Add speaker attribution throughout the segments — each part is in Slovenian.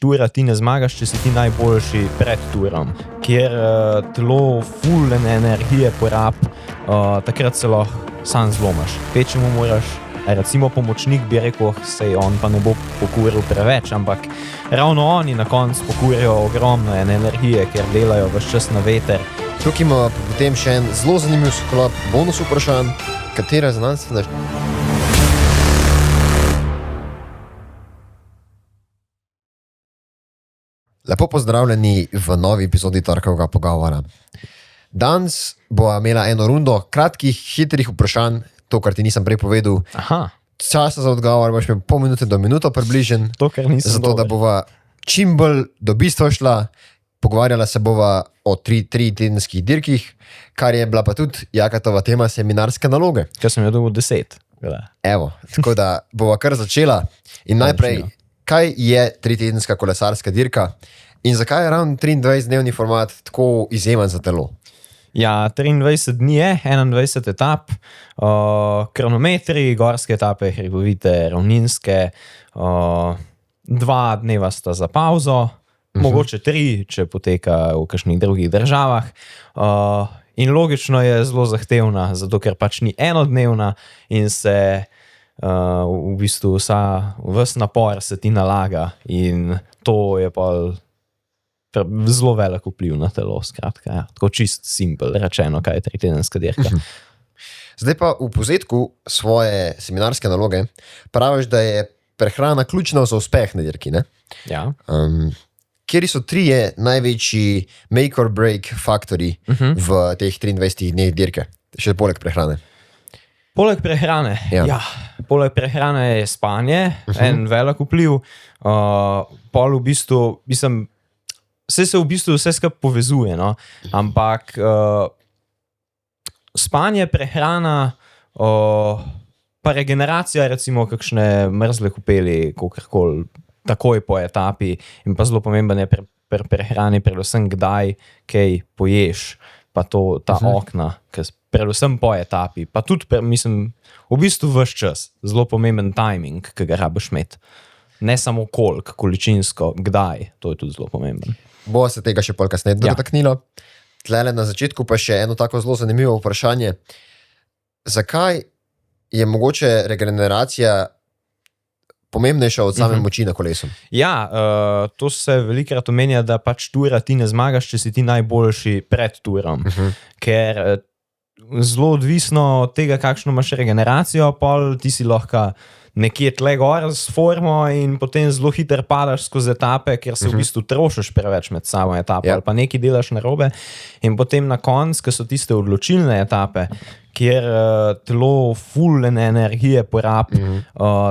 Speaker 1: tura ti ne zmagaš, če si ti najboljši pred turom, kjer telo full energije porab, takrat se lahko sam zlomaš. Kvečemu moraš, recimo pomočnik bi rekel, sej on pa ne bo pokuril preveč, ampak ravno oni na koncu pokurijo ogromno energije, ker delajo ves čas na veter.
Speaker 2: Tukaj ima potem še en zelo zanimiv sklop bonus vprašanj, katera znanstvena... Lepo pozdravljeni v novi epizodi Torkovega pogovora. Danes bova imela eno rundo kratkih, hitrih vprašanj, to, kar ti nisem prej povedal.
Speaker 1: Aha.
Speaker 2: Časa za odgovor boš imel pol minute do minuto približen,
Speaker 1: To, kar nisem
Speaker 2: zato da
Speaker 1: dober.
Speaker 2: bova čim bolj do bistva šla. Pogovarjala se bova o tri tedenskih dirkih, kar je bila pa tudi Jakatova tema seminarske naloge.
Speaker 1: Ker sem jo dobil 10.
Speaker 2: Evo, tako da bova kar začela. In najprej, kaj je tritedenska kolesarska dirka in zakaj je ravno 23-dnevni format tako izjemen za telo?
Speaker 1: Ja, 23 dni je, 21 etap, kronometri, gorske etape, hribovite, ravninske, 2 dneva sta za pauzo, mogoče 3, če poteka v kakšnih drugih državah. In logično je zelo zahtevna, zato ker pač ni enodnevna in se v bistvu ves napor se ti nalaga in to je pa zelo velik vpliv na telo, skratka, ja. Tako čist simpel rečeno, kaj je tritedenska dirka.
Speaker 2: Zdaj pa v povzetku svoje seminarske naloge praviš, da je prehrana ključna za uspeh na dirki, ne?
Speaker 1: Ja.
Speaker 2: Kjeri so 3 največji make or break faktori v teh 23 dneh dirke, še poleg prehrane?
Speaker 1: Poleg prehrane, poleg prehrane je spanje, en velik vpliv, pol v bistvu, vse se v bistvu vse skupaj povezuje, no? Ampak spanje, prehrana, pa regeneracija, recimo kakšne mrzle kopeli, kakorkoli, takoj po etapi in pa zelo pomemben je pri prehrani, predvsem kdaj kaj poješ, pa ta okna, predvsem po etapi, pa tudi, v bistvu ves čas, zelo pomemben timing, ki ga rabiš imeti. Ne samo koliko, količinsko, kdaj, to je tudi zelo pomemben.
Speaker 2: Bova se tega še pol kasneje dotaknila. Tlele na začetku pa še eno tako zelo zanimivo vprašanje. Zakaj je mogoče regeneracija pomembnejša od same moči na kolesu?
Speaker 1: Ja, to se velikrat omenja, da pač tura ti ne zmagaš, če si ti najboljši pred turom. Ker zelo odvisno od tega, kakšno imaš regeneracijo, pol ti si lahko nekje tle gor s formo in potem zelo hiter padaš skozi etape, ker se v bistvu trošiš preveč med samo etapo ali pa nekaj delaš narobe in potem na koncu, ko so tiste odločilne etape, kjer telo full energije porab,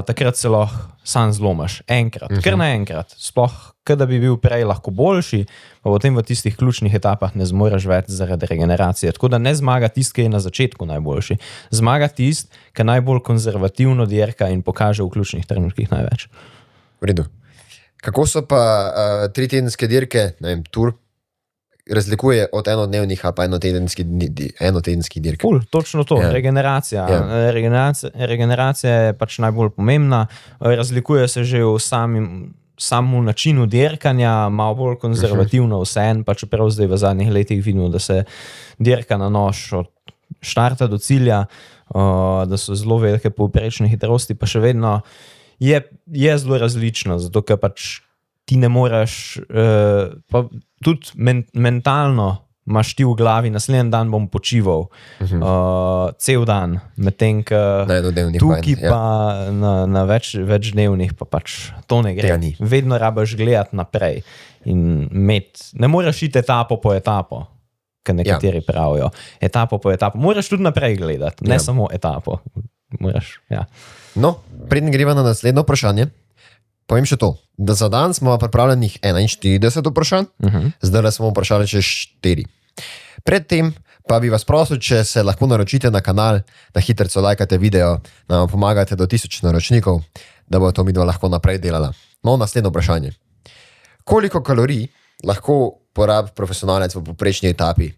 Speaker 1: takrat se lahko sam zlomaš, enkrat, kar naenkrat, sploh, da bi bil prej lahko boljši, pa potem v tistih ključnih etapah ne zmoreš več zaradi regeneracije. Tako da ne zmaga tist, ki je na začetku najboljši. Zmaga tist, ki najbolj konzervativno dirka in pokaže v ključnih trenutkih največ.
Speaker 2: V redu. Kako so pa 3-tedenske dirke, ne vem, tur, razlikuje od enodnevnih ali pa enotedenskih dirk?
Speaker 1: Točno to, regeneracija. Regeneracija je pač najbolj pomembna, razlikuje se že v samem načinu dirkanja, malo bolj konzervativno vseeno, pa čeprav zdaj v zadnjih letih vidimo, da se dirka na nož od štarta do cilja, da so zelo velike povprečne hitrosti, pa še vedno je zelo različno, zato ker pač ti ne moreš, pa tudi mentalno imaš ti v glavi, naslednji dan bom počival cel dan, medtem ko tukaj pa na večdnevnih pa pač to ne gre. Vedno rabiš gledati naprej in ne moreš iti etapo po etapo, ker nekateri pravijo. Etapo po etapo. Moraš tudi naprej gledati, ne samo etapo.
Speaker 2: No, preden greva na naslednjo vprašanje, povem še to, da za dan smo pripravljenih 41 vprašanj, zdaj smo vprašali še 4. Predtem pa bi vas prosil, če se lahko naročite na kanal, na hitrico lajkate video, nam pomagate do 1000 naročnikov, da bo to midva lahko naprej delala. No, naslednjo vprašanje. Koliko kalorij lahko porabi profesionalec v povprečni etapi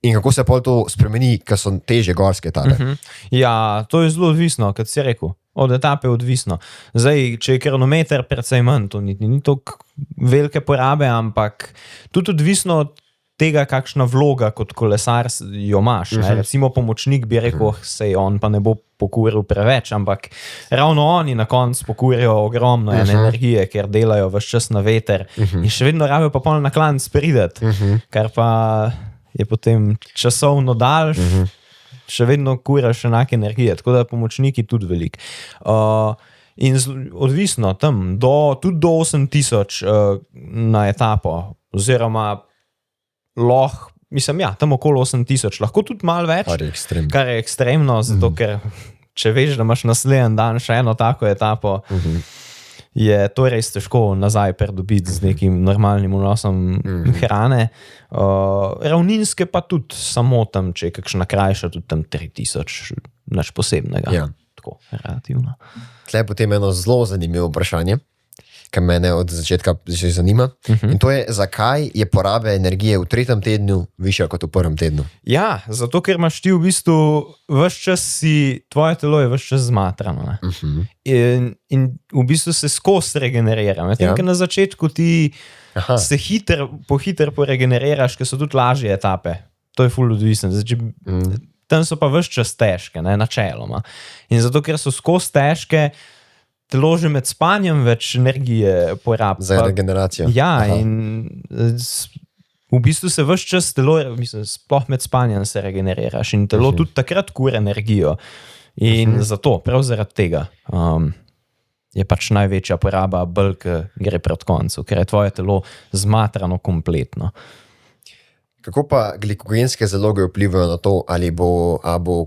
Speaker 2: In kako se pol to spremeni, ker so težje gorske etape?
Speaker 1: Ja, to je zelo odvisno, kot si rekel. Od etape je odvisno. Zdaj, če je kilometer precej manj, to ni toliko velike porabe, ampak tudi odvisno od tega, kakšna vloga kot kolesar jo imaš. Recimo pomočnik bi rekel, sej on pa ne bo pokuril preveč, ampak ravno oni na koncu pokurijo ogromno energije, ker delajo ves čas na veter in še vedno rabijo pa pol na klanc prideti, kar pa je potem časovno daljš, še vedno kuraš enake energije, tako da pomočniki tudi velik. In odvisno tam, tudi do 8000 na etapo, oziroma lahko, mislim, tam okolo 8000, lahko tudi malo več, kar je ekstremno, zato ker če veš, da imaš naslednji dan še eno tako etapo, je to res težko nazaj pridobiti z nekim normalnim vnosom hrane. Ravninske pa tudi samo tam, če je kakšna krajša, tudi tam 3000, nič posebnega.
Speaker 2: Ja.
Speaker 1: Tako, relativno.
Speaker 2: Tle je potem eno zelo zanimivo vprašanje, kar mene od začetka že zanima. In to je, zakaj je porabe energije v 3. tednu višja kot v 1. tednu?
Speaker 1: Ja, zato ker imaš ti v bistvu ves čas tvoje telo je ves čas zmatrano. In v bistvu se skozi regenerira. Medtem, ker na začetku ti se pohiter poregeneriraš, ker so tudi lažje etape. To je ful odvisno. Tam so pa ves čas težke, načeloma. In zato, ker so skozi težke, telo že med spanjem več energije porabi.
Speaker 2: Za regeneracijo.
Speaker 1: Ja, in v bistvu se ves čas telo, sploh med spanjem se regeneriraš in telo tudi takrat kura energijo. In zato, prav zaradi tega, je pač največja poraba bolj, gre pred koncu, ker je tvoje telo zmatrano kompletno.
Speaker 2: Kako pa glikogenske zaloge vplivajo na to, ali bo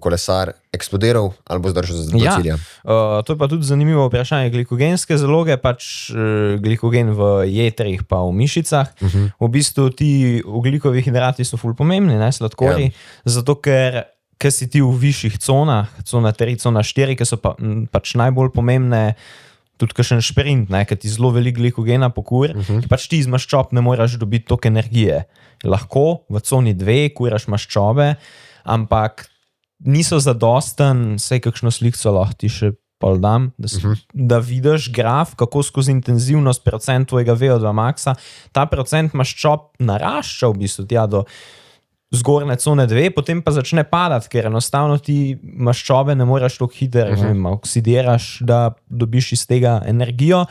Speaker 2: kolesar eksplodiral ali bo zdržal do cilja?
Speaker 1: To je pa tudi zanimivo vprašanje. Glikogenske zaloge, pač glikogen v jetrih pa v mišicah, v bistvu ti ogljikovi hidrati so ful pomembni, sladkorji, zato ker si ti v višjih conah, cona 3, cona 4, ki so pač najbolj pomembne, tudi kakšen šprint, ker ti zelo veliko glikogena pokur, ki pač ti iz maščob ne moraš dobiti toliko energije. Lahko v coni 2 kuraš maščobe, ampak niso zadosten, sej kakšno slikco lahko ti še pol dam, da vidiš graf, kako skozi intenzivnost procent tvojega VO2 maxa, ta procent maščob narašča v bistvu tja do zgornje cone 2, potem pa začne padati, ker enostavno ti maščobe ne moreš toliko hitro oksidiraš, da dobiš iz tega energijo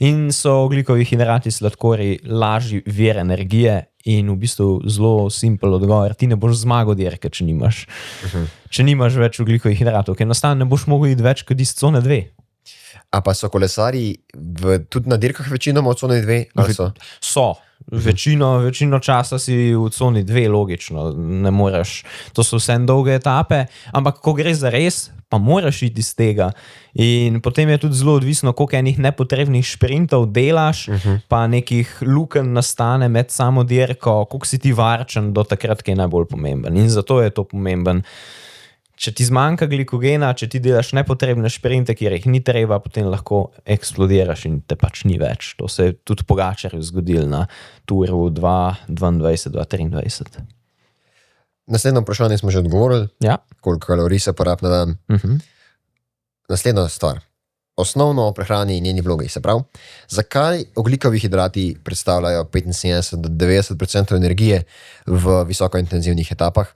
Speaker 1: in so ogljikovi hidrati sladkorji lažji vir energije in v bistvu zelo simpel odgovor. Ti ne boš zmagal dirke, če nimaš več ogljikovih hidratov, ker enostavno ne boš mogel iti več kot iz cone 2.
Speaker 2: A pa so kolesarji tudi na dirkah večinoma v coni 2?
Speaker 1: So. Večino časa si v coni 2, logično, ne moreš, to so vse dolge etape, ampak ko gre za res, pa moraš iti iz tega in potem je tudi zelo odvisno, koliko enih nepotrebnih šprintov delaš, pa nekih lukenj nastane med samo dirko, koliko si ti varčen do takrat, ki je najbolj pomemben in zato je to pomemben. Če ti zmanjka glikogena, če ti delaš nepotrebne šprinte, kjer jih ni treba, potem lahko eksplodiraš in te pač ni več. To se je tudi Pogačarju zgodilo na Touru 2022-2023.
Speaker 2: Naslednjo vprašanje smo že odgovorili.
Speaker 1: Ja. Koliko
Speaker 2: kalorij se porabi na dan. Naslednja stvar. Osnovno o prehrani in njeni vlogi. Se pravi, zakaj ogljikovi hidrati predstavljajo 75-90% energije v visokointenzivnih etapah?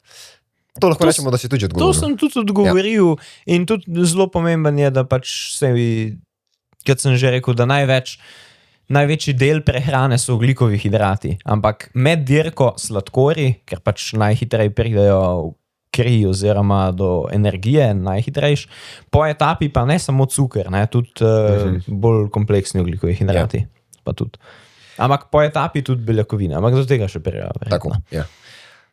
Speaker 2: To lahko rečemo, da si tudi odgovoril.
Speaker 1: To sem tudi odgovoril in tudi zelo pomemben je, da pač kot sem že rekel, da največji del prehrane so ogljikovi hidrati, ampak med dirko sladkorji, ker pač najhitreje pridejo v kri oziroma do energije, najhitrejš, po etapi pa ne samo cuker, tudi bolj kompleksni ogljikovi hidrati. Pa tudi. Ampak po etapi tudi beljakovine, ampak do tega še prijava.
Speaker 2: Tako, ja.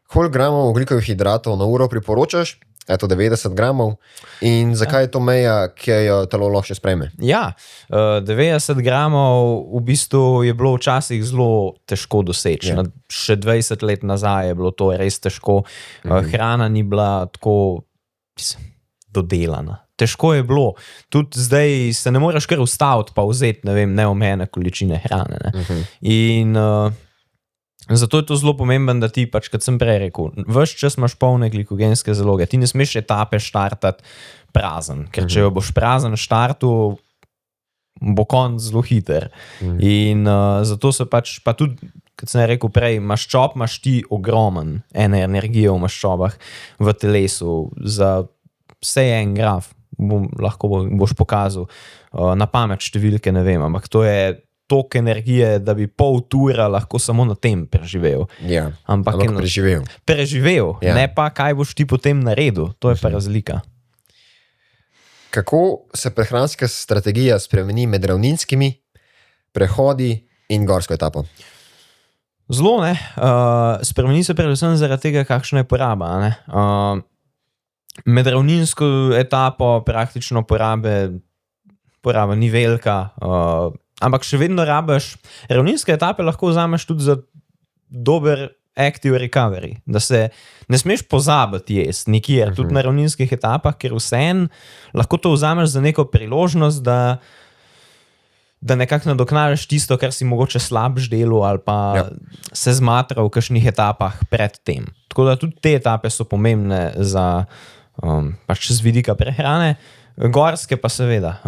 Speaker 2: Koliko gramov ogljikovih hidratov na uro priporočaš? Je to 90 gramov. In zakaj je to meja, ki jo telo lahko še sprejme?
Speaker 1: Ja, 90 gramov v bistvu je bilo včasih zelo težko doseči. Še 20 let nazaj je bilo to res težko. Hrana ni bila tako dodelana. Težko je bilo. Tudi zdaj se ne moreš kar ustaviti pa vzeti, neomejene količine hrane. In Zato je to zelo pomembno, da ti, pač, kot sem prej rekel, ves čas imaš polne glikogenske zaloge. Ti ne smeš etape štartati prazen, ker če jo boš prazen štartu, bo konc zelo hiter. In zato se pač, pa tudi, kot sem rekel prej, maščob imaš ti ogromen energije v maščobah v telesu. Za vse je en graf, lahko boš pokazal. Na pamet številke ne vem, ampak to je toliko energije, da bi pol tura lahko samo na tem preživel.
Speaker 2: Ja,
Speaker 1: ampak
Speaker 2: preživel.
Speaker 1: Preživel, ne pa kaj boš ti potem naredil. To je pa razlika.
Speaker 2: Kako se prehranska strategija spremeni med ravninskimi prehodi in gorsko etapo?
Speaker 1: Zelo, ne. Spremeni se predvsem zaradi tega, kakšna je poraba. Ne? Med ravninsko etapo praktično poraba ni velika, ampak še vedno rabiš. Ravninske etape lahko vzameš tudi za dober active recovery, da se ne smeš pozabiti jesti nikjer, tudi na ravninskih etapah, ker vseeno lahko to vzameš za neko priložnost, da nekako nadoknadiš tisto, kar si mogoče slabš delu ali pa se zmatra v kakšnih etapah pred tem. Tako da tudi te etape so pomembne za pač z vidika prehrane. Gorske pa seveda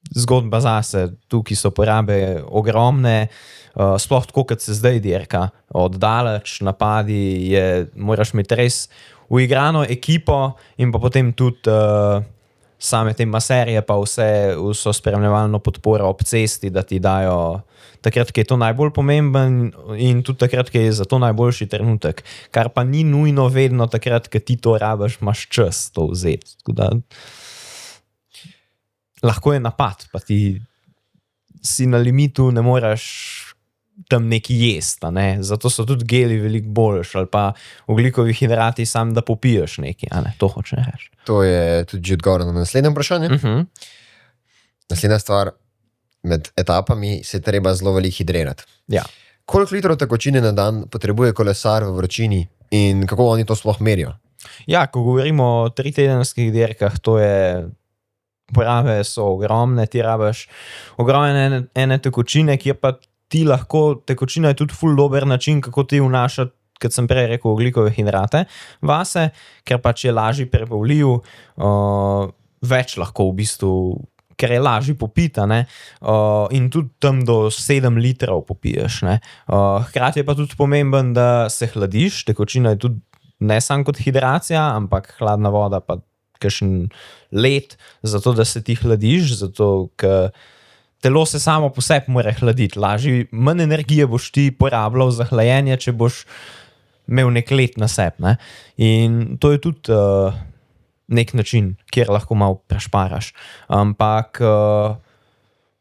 Speaker 1: zgodba zase, tukaj so porabe ogromne, sploh tako, kot se zdaj dirka. Oddaleč napadi moraš imeti res uigrano ekipo in pa potem tudi same te maserije pa vso spremljevalno podporo ob cesti, da ti dajo takrat, ki je to najbolj pomemben in tudi takrat, ki je za to najboljši trenutek. Kar pa ni nujno vedno takrat, ki ti to rabiš, imaš čas to vzeti. Tako da lahko je napad, pa ti si na limitu, ne moreš tam neki jesti, ne? Zato so tudi geli veliko boljši, ali pa ogljikovi hidrati sam, da popiješ nekaj, a ne? To hoče reči.
Speaker 2: To je tudi že odgovor na naslednje vprašanje. Naslednja stvar, med etapami se treba zelo veliko hidrirati.
Speaker 1: Ja.
Speaker 2: Koliko litrov tekočine na dan potrebuje kolesar v vročini in kako oni to sploh merijo?
Speaker 1: Ja, ko govorimo o 3-tedenskih dirkah, to je porabe so ogromne, ti rabiš ogromne ene tekočine, kjer pa ti lahko, tekočina je tudi ful dober način, kako ti vnašati, kot sem prej rekel, ogljikove hidrate vase, ker pač je lažji prebavljiv, več lahko v bistvu, ker je lažji popita, ne, in tudi tam do 7 litrov popiješ, ne. Hkrati je pa tudi pomemben, da se hladiš, tekočina je tudi ne samo kot hidracija, ampak hladna voda pa kakšen led, zato da se ti hladiš, zato ker telo se samo po sebi mora hladiti. Manj energije boš ti porabljal za hlajenje, če boš imel nek led na sebi. Ne? In to je tudi nek način, kjer lahko malo prešparaš. Ampak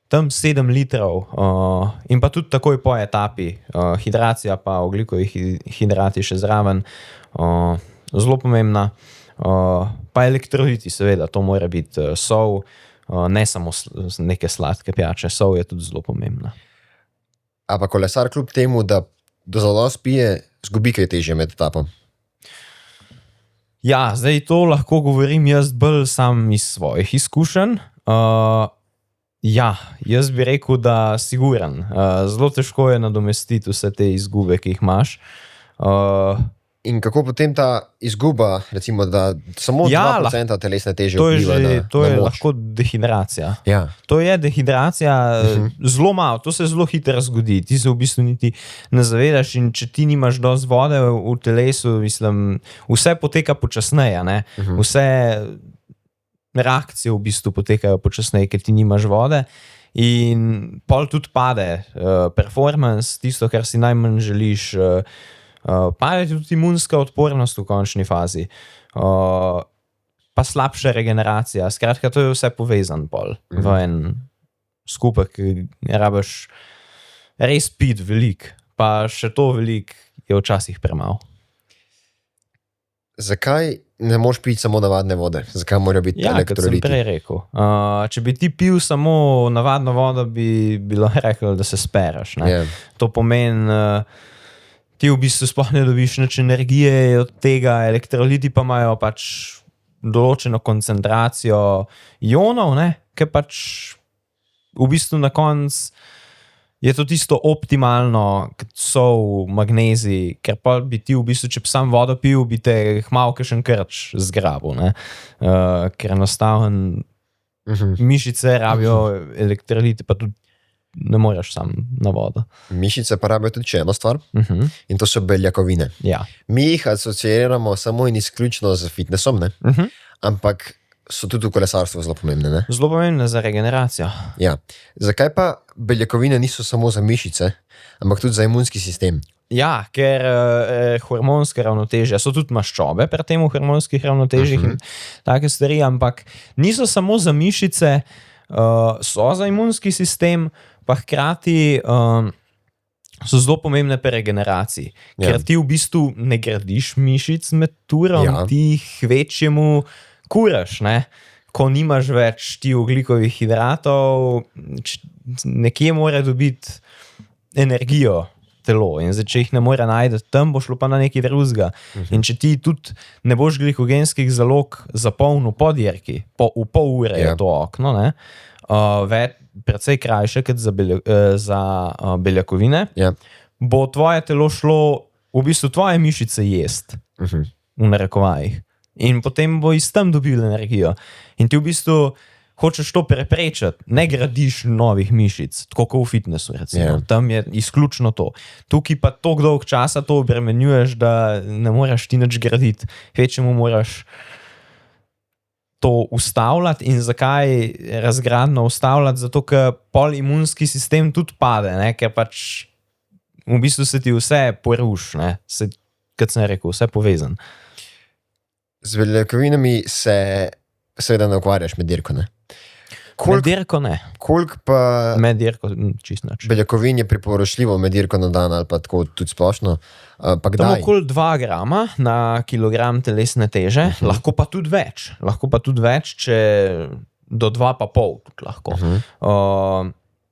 Speaker 1: tam 7 litrov in pa tudi takoj po etapi, hidracija pa ogljikovi hidrati še zraven, zelo pomembna. Pa elektroliti, seveda, to mora biti sol, ne samo neke sladke pijače, sol je tudi zelo pomembna.
Speaker 2: A pa kolesar kljub temu, da do zadost pije, zgubi kaj težje med etapom?
Speaker 1: Ja, zdaj to lahko govorim jaz bolj sam iz svojih izkušenj. Ja, jaz bi rekel, da siguren. Zelo težko je nadomestiti vse te izgube, ki jih imaš.
Speaker 2: In kako potem ta izguba, recimo, da samo 2% telesne teže vpliva na moč?
Speaker 1: To je lahko dehidracija.
Speaker 2: Ja.
Speaker 1: To je dehidracija, zelo malo, to se zelo hitro zgodi. Ti se v bistvu niti ne zavedaš in če ti nimaš dosti vode v telesu, mislim, vse poteka počasneje, ne? Vse reakcije v bistvu potekajo počasneje, ker ti nimaš vode in pol tudi pade performance, tisto, kar si najmanj želiš, pade tudi imunska odpornost v končni fazi, pa slabša regeneracija. Skratka, to je vse povezan pol v en skupek, ki rabiš res piti veliko, pa še to veliko je včasih premalo.
Speaker 2: Zakaj ne moš piti samo navadne vode? Zakaj morajo biti elektroliti?
Speaker 1: Ja, kot sem prej rekel. Če bi ti pil samo navadno vodo, bi bilo rekel, da se spereš. To pomeni, ti v bistvu sploh ne dobiš nič energije od tega, elektroliti pa imajo pač določeno koncentracijo ionov, ne, ki pač v bistvu na koncu je to tisto optimalno, kot sol, magnezij, ker pa bi ti v bistvu, če bi sam vodo pil, bi te hmal kakšen krč zgrabil, ker enostavno mišice rabijo elektrolite, pa tudi ne moreš sam na vodo.
Speaker 2: Mišice pa rabijo tudi še eno stvar, in to so beljakovine.
Speaker 1: Ja.
Speaker 2: Mi jih asociiramo samo in izključno z fitnessom, ne? Ampak so tudi v kolesarstvu zelo pomembne. Ne?
Speaker 1: Zelo pomembne za regeneracijo.
Speaker 2: Ja. Zakaj pa beljakovine niso samo za mišice, ampak tudi za imunski sistem?
Speaker 1: Ja, ker hormonske ravnotežje, so tudi maščobe pri tem hormonskih ravnotežjih in take stvari, ampak niso samo za mišice, so za imunski sistem, pa hkrati so zelo pomembne pri regeneraciji. Ker ti v bistvu ne gradiš mišic med turom, ti jih kvečjemu kuraš, ne? Ko nimaš več ti ogljikovih hidratov, nekje mora dobiti energijo telo in zdaj, če jih ne more najti tam, bo šlo pa na nekaj drugega. In če ti tudi ne boš glikogenskih zalog zapolnil po dirki, v pol ure je to okno, ne? Precej krajše kot za beljakovine, bo tvoje telo šlo v bistvu tvoje mišice jest, v narekovajih. In potem bo iz tam dobil energijo. In ti v bistvu hočeš to preprečiti, ne gradiš novih mišic, tako kot v fitnessu, recimo. Tam je izključno to. Tukaj pa toliko dolg časa to obremenjuješ, da ne moreš ti nič graditi. Kvečemu moraš to ustavljati. In zakaj razgradno ustavljati? Zato, ker polimunski sistem tudi pade, ne? Ker pač v bistvu se ti vse poruši, ne? Kot sem rekel, vse povezan.
Speaker 2: Z beljakovinami se seveda ne ukvarjaš med dirko, ne?
Speaker 1: Med dirko ne.
Speaker 2: Koliko pa
Speaker 1: med dirko čisto nič.
Speaker 2: Beljakovin je priporočljivo med dirko na dan ali pa tako tudi splošno? Pa kdaj?
Speaker 1: Tam okoli 2 grama na kilogram telesne teže, lahko pa tudi več. Lahko pa tudi več, če do 2,5 tudi lahko.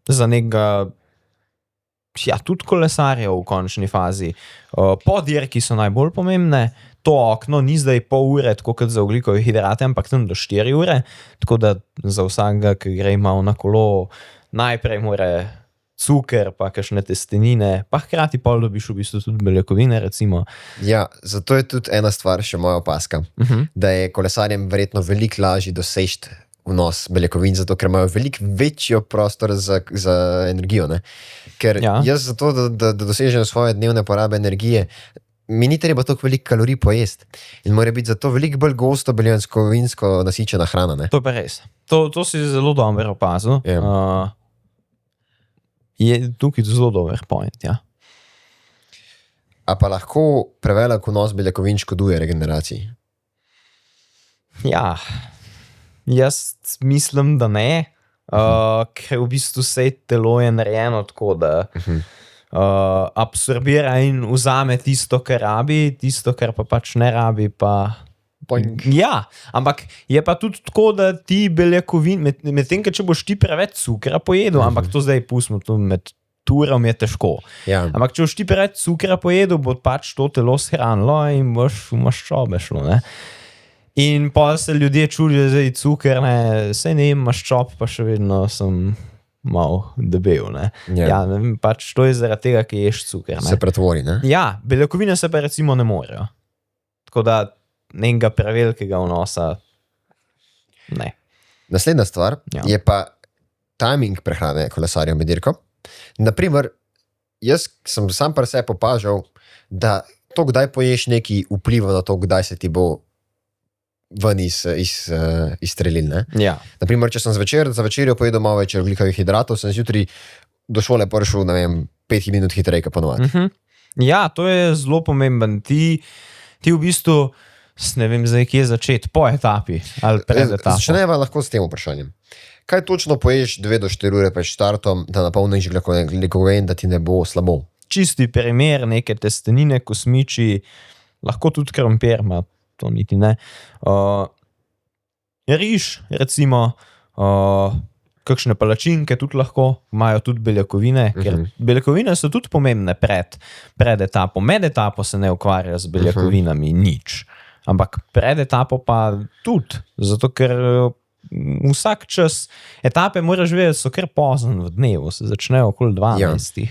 Speaker 1: Za nekega tudi kolesarjev v končni fazi. Po dirki so najbolj pomembne. To okno ni zdaj pol ure, tako kot za ogljikove hidrate, ampak tam do 4 ure. Tako da za vsakega, ki gre malo na kolo, najprej mora cuker, pa kakšne testenine, pa hkrati pol dobiš v bistvu tudi beljakovine, recimo.
Speaker 2: Ja, zato je tudi ena stvar, še moja opaska, da je kolesarjem verjetno veliko lažje doseči vnos beljakovin, zato ker imajo veliko večjo prostor za energijo. Ne? Ker jaz zato, da dosežem svoje dnevne porabe energije, mi ni treba toliko veliko kalorij pojesti. In mora biti zato veliko bolj gosto beljakovinsko nasičena hrana. Ne?
Speaker 1: To je pa res. To si zelo dobro opazil. Je tukaj zelo dober point, ja.
Speaker 2: A pa lahko prevelik vnos beljakovin škoduje regeneraciji?
Speaker 1: Ja, jaz mislim, da ne. Ker v bistvu vse telo je narejeno tako, da absorbira in vzame tisto, kar rabi, tisto, kar pa pač ne rabi, pa... Ja, ampak je pa tudi tako, da ti beljakovin, med tem, če boš ti preveč cukra pojedel, ampak to zdaj pustimo, to med turom je težko. Ampak če boš ti preveč cukra pojedel, bo pač to telo shranilo in boš v maščobe šlo, ne? In pa se ljudje čudijo, zdaj cuker, ne, saj ne jem maščob, pa še vedno sem... malo debel, ne. Ja, pač to je zaradi tega, ki ješ cuker, ne.
Speaker 2: Se pretvori, ne?
Speaker 1: Ja, beljakovine se pa recimo ne morejo. Tako da nekega prevelikega vnosa ne.
Speaker 2: Naslednja stvar je pa timing prehrane kolesarjev med dirko. Naprimer, jaz sem sam pri sebi opažal, da to, kdaj poješ nekaj, vpliva na to, kdaj se ti bo ven izstrelil, ne?
Speaker 1: Ja.
Speaker 2: Naprimer, če sem za večerjo pojedel malo več ogljikovih hidratov, sem zjutraj do šole prišel, ne vem, 5 minut hitreje, kot ponovadi.
Speaker 1: Ja, to je zelo pomemben. Ti v bistvu, ne vem zdaj, kje začeti, po etapi ali pred etapo.
Speaker 2: Začneva lahko s tem vprašanjem. Kaj točno poješ 2 do 4 ure pred štartom, da napolniš glikogen, da ti ne bo slabo?
Speaker 1: Čisti primer, neke testenine, kosmiči, lahko tudi krompir, to niti ne. Riž, recimo, kakšne palačinke tudi lahko, imajo tudi beljakovine, ker beljakovine so tudi pomembne pred etapo. Med etapo se ne ukvarja z beljakovinami nič, ampak pred etapo pa tudi, zato ker vsak čas, etape moraš vedeti, so kar pozno v dnevu, se začnejo okoli 12.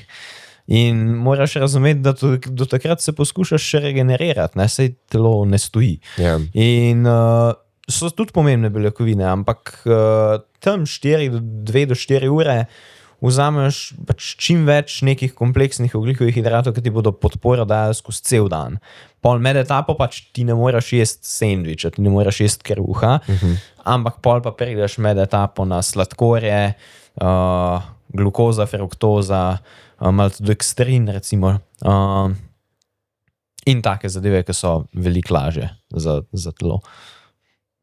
Speaker 1: In moraš razumeti, da do takrat se poskušaš še regenerirati, ne, saj telo ne stoji. In so tudi pomembne beljakovine, ampak tam 2 do 4 ure vzameš pač čim več nekih kompleksnih ogljikovih hidratov, ki ti bodo podporo dajali skozi cel dan. Pol med etapo pač ti ne moreš jesti sendviča, ti ne moreš jesti kruha, ampak pol pa prideš med etapo na sladkorje, glukoza, fruktoza, maltodekstrin recimo, in take zadeve, ki so veliko lažje za telo.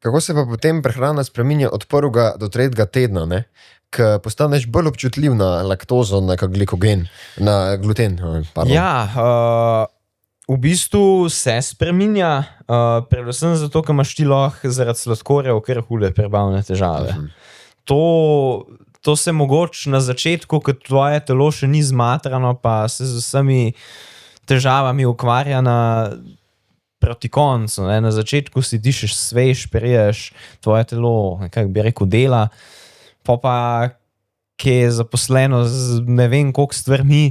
Speaker 2: Kako se pa potem prehrana spreminja od 1. do 3. tedna, ne? Ko postaneš bolj občutljiv na laktozo, na glikogen, na gluten? Pardon.
Speaker 1: Ja, v bistvu se spreminja, predvsem zato, ker imaš ti lahko zaradi sladkorjev kar hude prebavne težave. To se mogoče na začetku, ko tvoje telo še ni zmatrano, pa se z vsemi težavami ukvarja proti koncu. Ne? Na začetku si ti še svež, priješ, tvoje telo, nekako bi rekel, dela, pa ki je zaposleno z ne vem koliko stvarmi,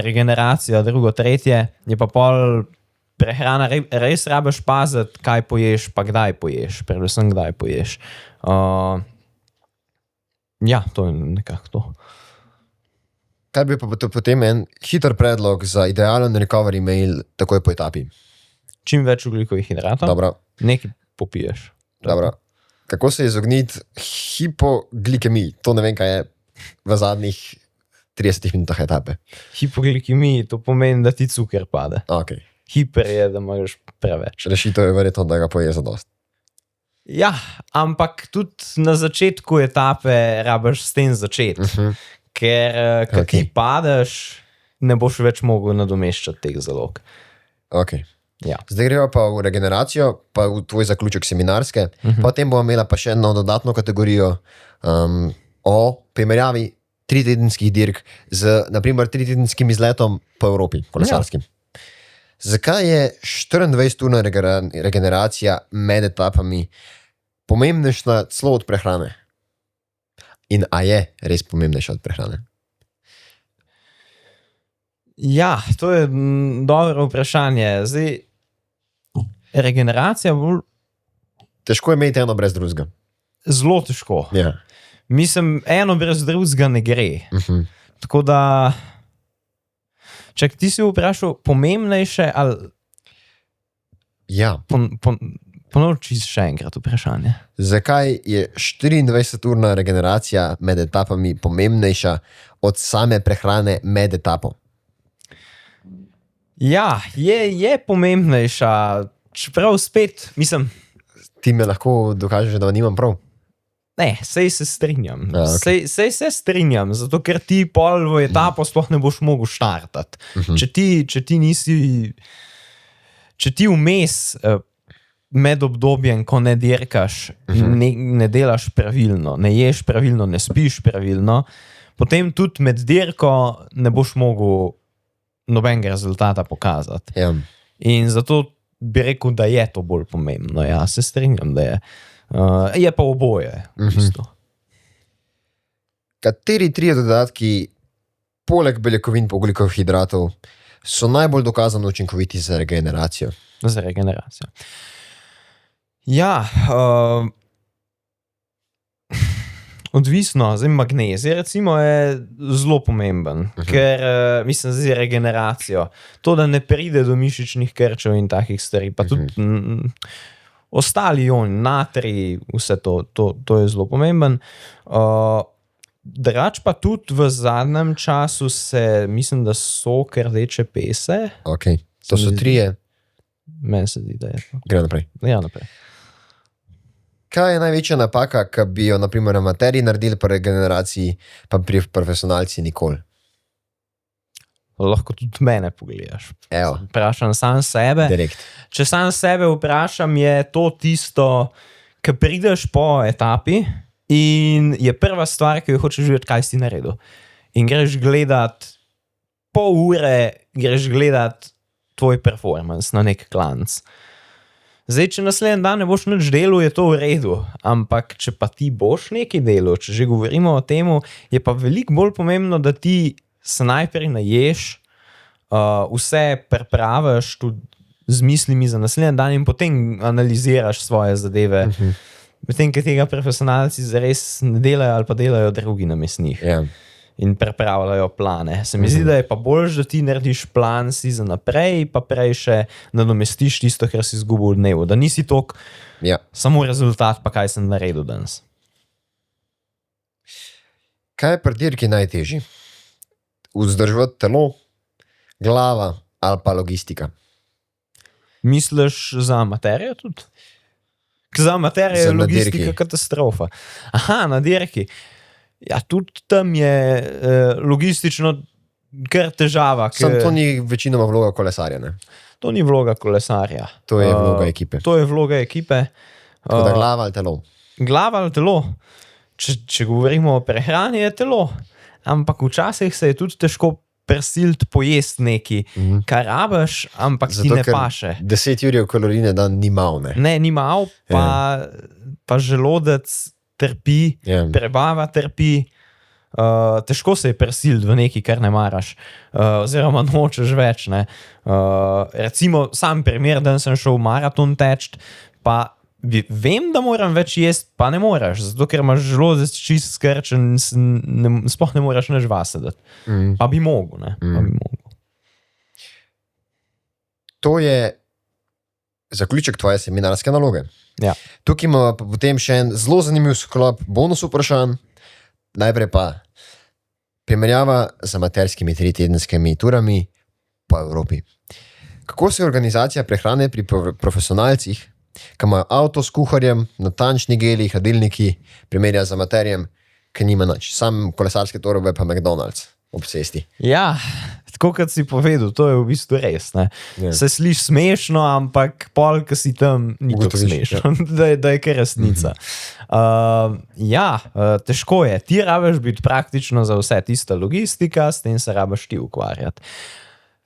Speaker 1: regeneracija, drugo, tretje, je pa pol prehrana, res rabiš paziti, kaj poješ, pa kdaj poješ, predvsem kdaj poješ. Ja, to je nekako to.
Speaker 2: Kaj bi pa potem en hiter predlog za idealen recovery meal takoj po etapi?
Speaker 1: Čim več ogljikovih hidratov, nekaj popiješ.
Speaker 2: Dobro. Kako se izogniti hipoglikemiji? To ne vem, kaj je v zadnjih 30 minutah etape.
Speaker 1: Hipoglikemiji, to pomeni, da ti cuker pade.
Speaker 2: Okay.
Speaker 1: Hiper je, da imaš preveč.
Speaker 2: Rešitev je verjetno, da ga poje zadost.
Speaker 1: Ja, ampak tudi na začetku etape rabiš s tem začeti. Ker ti padeš, ne boš več mogel nadomeščati teh zalog.
Speaker 2: Ok.
Speaker 1: Ja.
Speaker 2: Zdaj greva pa v regeneracijo, pa v tvoj zaključek seminarske, potem bomo imela pa še eno dodatno kategorijo o primerjavi 3-tedenskih dirk z, naprimer, 3-tedenskim izletom po Evropi, kolesarskim. Ja. Zakaj je 24-urna regeneracija med etapami pomembnejša celo od prehrane? In a je res pomembnejša od prehrane?
Speaker 1: Ja, to je dobro vprašanje. Zdaj, regeneracija bolj...
Speaker 2: Težko je imeti eno brez drugega.
Speaker 1: Zelo težko.
Speaker 2: Ja.
Speaker 1: Mislim, eno brez drugega ne gre. Tako da... Čak, ti si vprašal pomembnejše ali...
Speaker 2: Ja.
Speaker 1: Ponovči še enkrat vprašanje.
Speaker 2: Zakaj je 24-urna regeneracija med etapami pomembnejša od same prehrane med etapo?
Speaker 1: Ja, je pomembnejša, čeprav spet, mislim...
Speaker 2: Ti me lahko dokažeš, da nimam prav?
Speaker 1: Ne, sej se strinjam. Okay. Sej se strinjam, zato ker ti pol v etapo sploh ne boš mogel štartati. Če ti nisi... Če ti vmes med obdobjem, ko ne dirkaš, ne delaš pravilno, ne ješ pravilno, ne spiš pravilno, potem tudi med dirko ne boš mogel nobenega rezultata pokazati.
Speaker 2: Ja.
Speaker 1: In zato bi rekel, da je to bolj pomembno. Ja, se strinjam, da je. Je pa oboje. V bistvu.
Speaker 2: Kateri 3 dodatki, poleg beljakovin pa ogljikovih hidratov, so najbolj dokazano učinkoviti za regeneracijo?
Speaker 1: Za regeneracijo. Ja, odvisno. Zdaj, magnezij recimo je zelo pomemben, ker mislim za regeneracijo. To, da ne pride do mišičnih krčev in takih stvari, pa tudi ostali ioni, natrij, vse to je zelo pomemben. Drugače pa tudi v zadnjem času mislim, da so rdeče pese.
Speaker 2: Ok, to so 3.
Speaker 1: Meni se zdi, da je to.
Speaker 2: Gre naprej.
Speaker 1: Ja, naprej.
Speaker 2: Kaj je največja napaka, ki bi jo, naprimer, amaterji naredili po regeneraciji, pa pri profesionalci nikoli?
Speaker 1: Lahko tudi mene pogledaš.
Speaker 2: Evo.
Speaker 1: Vprašam sam sebe.
Speaker 2: Direkt.
Speaker 1: Če sam sebe vprašam, je to tisto, ki prideš po etapi in je prva stvar, ki jo hočeš videti, kaj si naredil. In greš gledat pol ure, greš gledat tvoj performance na nek klanc. Zdaj, če naslednji dan ne boš nič delal, je to v redu, ampak če pa ti boš nekaj delal, če že govorimo o tem, je pa veliko bolj pomembno, da ti se najprej naješ, vse prepraviš tudi z mislimi za naslednji dan in potem analiziraš svoje zadeve. Medtem, ker tega profesionalci zares ne delajo ali pa delajo drugi namestnih. In prepravljajo plane. Se mi zdi, da je pa bolj, da ti narediš plan si za naprej, pa prej še nadomestiš tisto, kar si izgubil v dnevu. Da nisi tok samo rezultat, pa kaj sem naredil danes.
Speaker 2: Kaj je pri dirki najtežji? Vzdrževati telo, glava ali pa logistika?
Speaker 1: Misliš za amaterja tudi? Za amaterja je logistika katastrofa. Aha, na dirki. Ja, tudi tam je logistično kar težava.
Speaker 2: Sam to ni večinoma vloga kolesarja, ne?
Speaker 1: To ni vloga kolesarja.
Speaker 2: To je vloga ekipe.
Speaker 1: To je vloga ekipe.
Speaker 2: Tako da glava ali telo?
Speaker 1: Glava ali telo. Če govorimo o prehrani, je telo. Ampak včasih se je tudi težko prisiliti pojesti nekaj, kar rabiš, ampak ti ne paše.
Speaker 2: 10 jurjev kalorij na dan ni mal, ne?
Speaker 1: Ne, ni mal, pa želodec trpi, prebava trpi, težko se je prisiliti v nekaj, kar ne maraš, oziroma nočeš več. Ne. Recimo, sam primer, da sem šel maraton teč, pa vem, da moram več jesti, pa ne moraš, zato ker imaš želodec čist skrčen, sploh ne moraš nič vasedati. Pa bi mogel, ne. Pa bi mogel.
Speaker 2: To je zaključek tvoje seminarske naloge.
Speaker 1: Ja.
Speaker 2: Tukaj imamo pa potem še en zelo zanimiv sklop bonus vprašanj. Najprej pa primerjava z amaterskimi 3-tedenskimi turami po Evropi. Kako se organizacija prehrane pri profesionalcih, ki imajo avto s kuharjem, natančni geli, hladilniki, primerja z amaterjem, ki nima nič. Sam kolesarske torbe pa McDonald's ob cesti.
Speaker 1: Ja, tako kot si povedal, to je v bistvu res. Ne? Se sliši smešno, ampak pol, ki si tam, ni tako smešno, da je kar resnica. Težko je. Ti rabiš biti praktično za vse tista logistika, s tem se rabiš ti ukvarjati.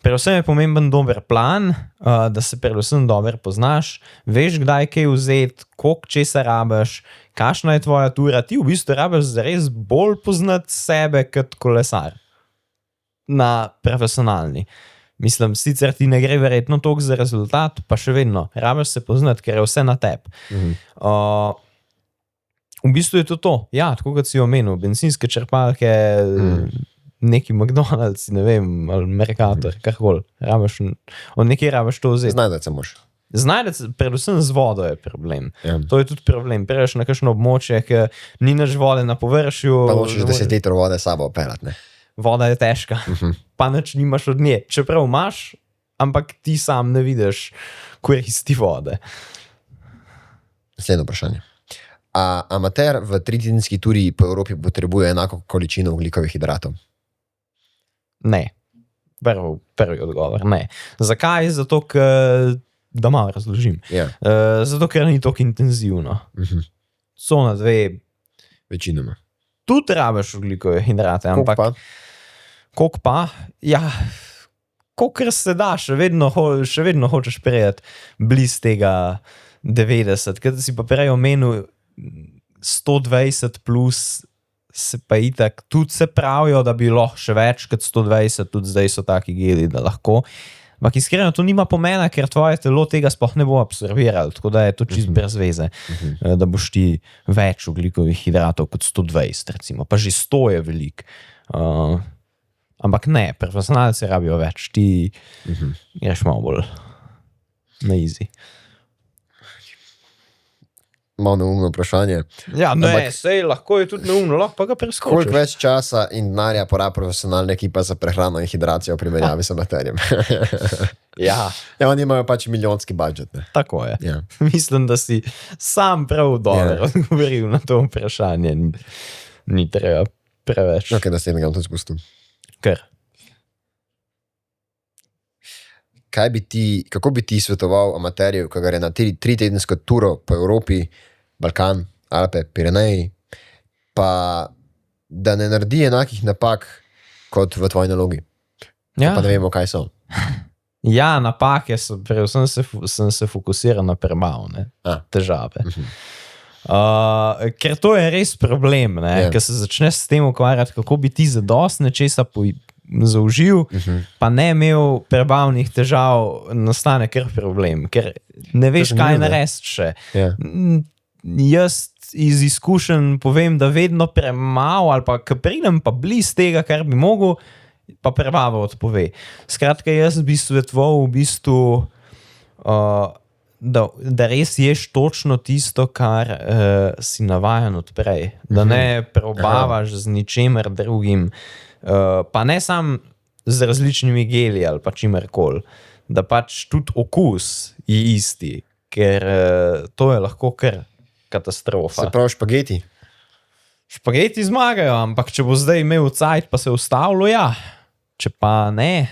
Speaker 1: Predvsem je pomemben dober plan, da se predvsem dobro poznaš, veš, kdaj kaj vzeti, koliko česa rabiš, kakšna je tvoja tura. Ti v bistvu rabiš zares bolj poznati sebe kot kolesar. Na profesionalni. Mislim, sicer ti ne gre verjetno toliko za rezultat, pa še vedno, rabiš se poznati, ker je vse na tebi. V bistvu je to. Ja, tako kot si omenil, bencinske črpalke, neki McDonald's, ne vem, ali Mercator, karkoli. Od nekje rabiš to vzeti.
Speaker 2: Znajdati se moš.
Speaker 1: Znajdati, predvsem z vodo je problem. To je tudi problem. Prejš na kakšno območje, ki ni nič vode na površju.
Speaker 2: Pa nočeš 10 litrov vode sabo operati, ne?
Speaker 1: Voda je težka, pa nič nimaš od nje. Čeprav imaš, ampak ti sam ne vidiš koristi vode.
Speaker 2: Naslednje vprašanje. A amater v 3-tedenski turi po Evropi potrebuje enako količino ogljikovih hidratov?
Speaker 1: Ne. Prvi odgovor, ne. Zakaj? Zato, da malo razložim. Zato, ker ni tako intenzivno. Cona 2.
Speaker 2: Večinoma.
Speaker 1: Tudi rabiš ogljikove hidrate, ampak koliko pa? Ja, kolikor se da, še vedno hočeš prejeti bliz tega 90, ker si pa prej omenil 120 plus, se pa itak tudi se pravijo, da bi lahko še več kot 120, tudi zdaj so taki geli, da lahko. Ampak iskreno, to nima pomena, ker tvoje telo tega sploh ne bo absorbiralo, tako da je to čist brez veze, da boš ti več ogljikovih hidratov kot 120, recimo, pa že 100 je velik. Ampak ne, profesionalci rabijo več, ti greš malo bolj na easy.
Speaker 2: Malo neumno vprašanje.
Speaker 1: Ja, ne, sej, lahko je tudi neumno, lahko pa ga preskočiš.
Speaker 2: Koliko več časa in denarja porabi profesionalna ekipa za prehrano in hidracijo v primerjavi s amaterjem?
Speaker 1: Ja,
Speaker 2: oni imajo pač milijonski budžet. Ne?
Speaker 1: Tako je. Mislim, da si sam prav dobro odgovoril na to vprašanje. Ni treba preveč.
Speaker 2: Ok, da se enega tudi spustil.
Speaker 1: Ker?
Speaker 2: Kako bi ti svetoval amaterju, ko gre na 3-tedensko turo po Evropi, Balkan, Alpe, Pireneji, pa da ne naredi enakih napak kot v tvoji nalogi?
Speaker 1: Ja.
Speaker 2: Pa ne vemo, kaj so.
Speaker 1: Ja, napake so, predvsem sem se fokusiral na prebavne težave. Ker to je res problem, ker se začneš s tem ukvarjati, kako bi ti zadost nečesa zaužil, pa ne imel prebavnih težav, nastane kar problem, ker ne veš, kaj narediti še. Jaz iz izkušenj povem, da vedno premalo ali pa ko pridem pa blizu tega, kar bi mogel, pa prebava odpove. Skratka, jaz bi svetoval v bistvu, da res ješ točno tisto, kar si navajen odprej. Da ne probavaš z ničemer drugim, pa ne sam z različnimi geli ali pa čimerkoli. Da pač tudi okus je isti, ker to je lahko kar katastrofa.
Speaker 2: Se pravi špageti?
Speaker 1: Špageti zmagajo, ampak če bo zdaj imel cajt pa se ustavilo, ja. Če pa ne,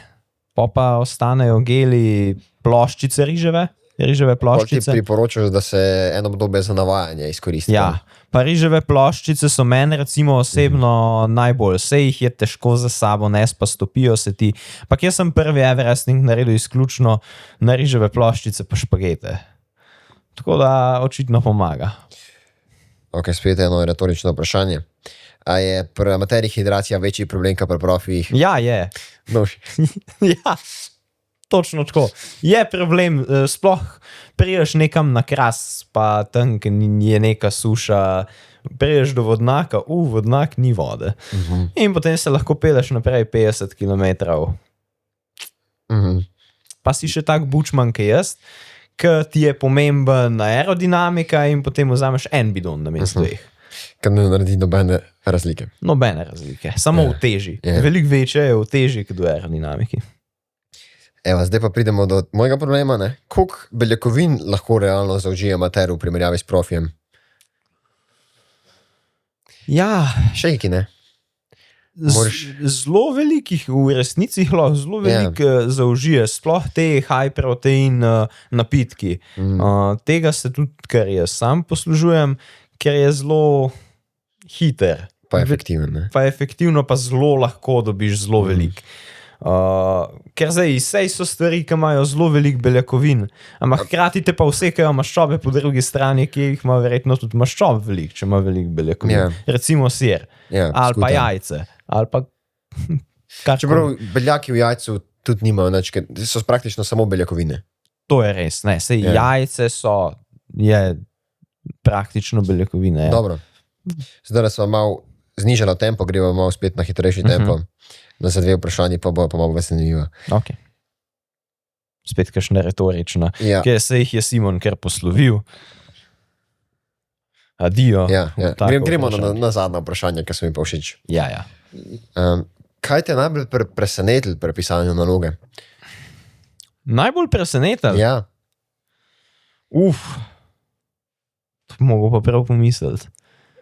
Speaker 1: pa ostanejo geli ploščice riževe ploščice.
Speaker 2: Ti priporočaš, da se eno obdobje za navajanje izkoristi.
Speaker 1: Ja, pa riževe ploščice so meni recimo osebno najbolj. Sej jih je težko za sabo nes, pa stopijo se ti. Pak jaz sem prvi Everesting naredil izključno na riževe ploščice pa špagete. Tako da očitno pomaga.
Speaker 2: Ok, spet eno retorično vprašanje. A je pri amaterjih hidracija večji problem, kot pri profih?
Speaker 1: Ja, je.
Speaker 2: No.
Speaker 1: Ja, točno tako. Je problem, sploh priješ nekam na Kras, pa tam, ker je neka suša, priješ do vodnaka, vodnak ni vode. In potem se lahko peleš naprej 50 kilometrov. Pa si še tak bučman, kot jaz, ker ti je pomemben aerodinamika in potem vzameš en bidon namesto dveh.
Speaker 2: Ker ne naredi nobene razlike.
Speaker 1: Nobene razlike, samo v teži. Veliko večje je v teži, kot v aerodinamiki.
Speaker 2: Evo, zdaj pa pridemo do mojega problema, ne? Koliko beljakovin lahko realno zaužije amater v primerjavi s profijem?
Speaker 1: Ja.
Speaker 2: Šejki, ne?
Speaker 1: Zelo velikih, v resnici zelo veliko zaužije, sploh te high protein napitki. Tega se tudi, kar jaz sam poslužujem, ker je zelo hiter.
Speaker 2: Pa efektiven, ne?
Speaker 1: Pa efektivno, pa zelo lahko dobiš zelo veliko. Ker zdaj sej so stvari, ki imajo zelo veliko beljakovin, ampak hkrati te pa vsekajo maščobe po drugi strani, ki jih ima verjetno tudi maščob veliko, če ima veliko beljakovin. Recimo sir, ali pa jajce, ali pa
Speaker 2: čeprav beljaki v jajcu tudi nimajo nič, so praktično samo beljakovine.
Speaker 1: To je res, ne, sej jajce je praktično beljakovine.
Speaker 2: Dobro, zdaj smo malo znižali tempo, gremo malo spet na hitrejši tempo. Na za dve vprašanji pa bo pa malo veseljivo.
Speaker 1: Ok. Spet kakšna retorična. Ker se jih je Simon kar poslovil. Adijo.
Speaker 2: Gremo na zadnje vprašanje, ki so mi pa všeč.
Speaker 1: Ja.
Speaker 2: Kaj te najbolj presenetilo pri pisanju naloge?
Speaker 1: Najbolj presenetilo?
Speaker 2: Ja.
Speaker 1: To mogo pa prav pomisliti.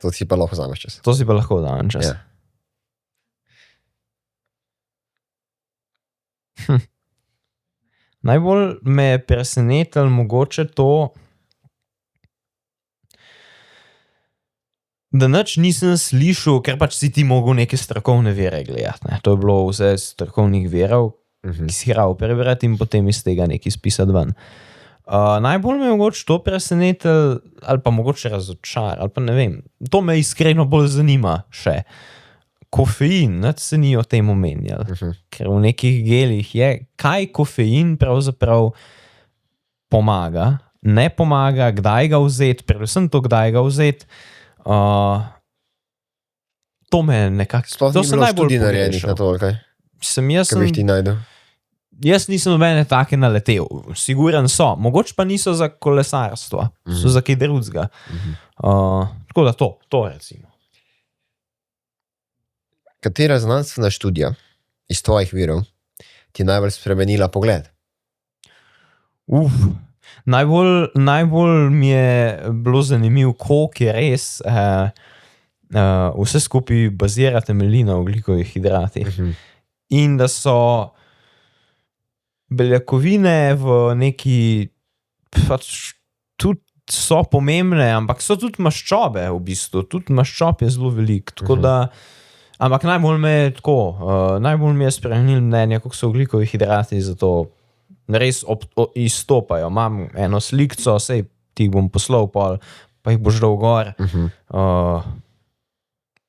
Speaker 2: To si pa lahko vzameš čas.
Speaker 1: To si pa lahko vzameš čas.
Speaker 2: Ja.
Speaker 1: Najbolj me je presenetilo mogoče to, da nič nisem slišal, ker pač si ti mogel neke strokovne vere gledati. Ne. To je bilo vse strokovnih verov, ki si hral prebrati in potem iz tega nekaj spisati ven. Najbolj me je mogoče to presenetilo, ali pa mogoče razočar, ali pa ne vem. To me iskreno bolj zanima še. Kofein, nič se ni o tem omenjal, ker v nekih gelih je, kaj kofein pravzaprav pomaga, ne pomaga, kdaj ga vzeti, predvsem to, kdaj ga vzeti. To me nekako...
Speaker 2: Sploh ni bilo študij narejenih na to, kaj? Kaj bi ti najdel?
Speaker 1: Jaz nisem nobene take naletel, siguren so, mogoče pa niso za kolesarstvo, so za kaj drugega. Tako da to recimo.
Speaker 2: Katera znanstvena študija iz tvojih virov ti najbolj spremenila pogled?
Speaker 1: Najbolj mi je bilo zanimivo, koliko je res vse skupaj bazira temelji na ogljikovih hidratih. In da so beljakovine v neki pač tudi so pomembne, ampak so tudi maščobe v bistvu. Tudi maščob je zelo veliko, tako da ampak najbolj mi je spremenil mnenje, koliko so ogljikovih hidrati, zato res izstopajo. Imam eno slikco, sej ti jih bom poslal, pa jih boš dal gor.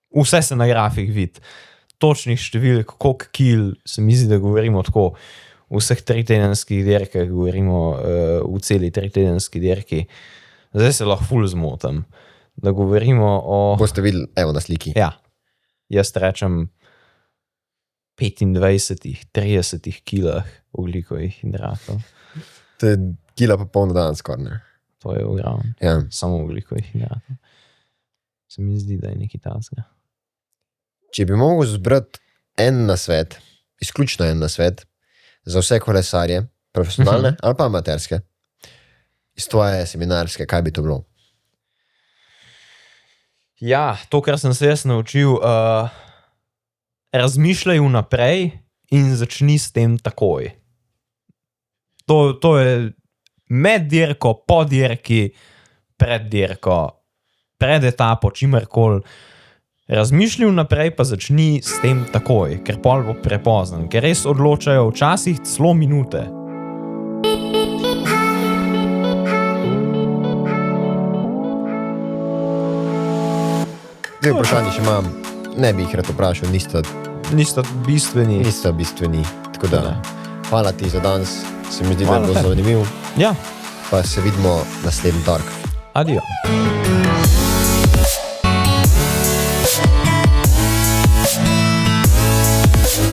Speaker 1: Vse se na grafih vidi. Točnih številk, koliko kil, se mi zdi, da govorimo tako v vseh 3-tedenskih dirkah, govorimo v celi 3-tedenski dirki. Zdaj se lahko ful zmotam, da govorimo o...
Speaker 2: Boste videli, evo na sliki.
Speaker 1: Ja, jaz rečem 25-30 kilah ogljikovih hidratov.
Speaker 2: To je kila pa polno dan skoraj, ne?
Speaker 1: To je ogromno.
Speaker 2: Ja.
Speaker 1: Samo ogljikovih hidratov. Se mi zdi, da je nekaj tasga.
Speaker 2: Če bi mogel zbrati en nasvet, izključno en nasvet, za vse kolesarje, profesionalne ali pa amaterske, iz tvoje seminarske, kaj bi to bilo?
Speaker 1: Ja, to, kar sem se jaz naučil, razmišljaj vnaprej in začni s tem takoj. To je med dirko, po dirki, pred dirko, pred etapo, čimerkoli. Razmišljaj vnaprej, pa začni s tem takoj, ker pol bo prepozno, ker res odločajo včasih celo minute.
Speaker 2: Dve vprašanje še imam, ne bi jih rad vprašal, nista
Speaker 1: bistveni.
Speaker 2: Tako da, hvala ti za danes, se mi zdi, da je bilo zanimivo.
Speaker 1: Ja.
Speaker 2: Pa se vidimo naslednji torek.
Speaker 1: Adijo.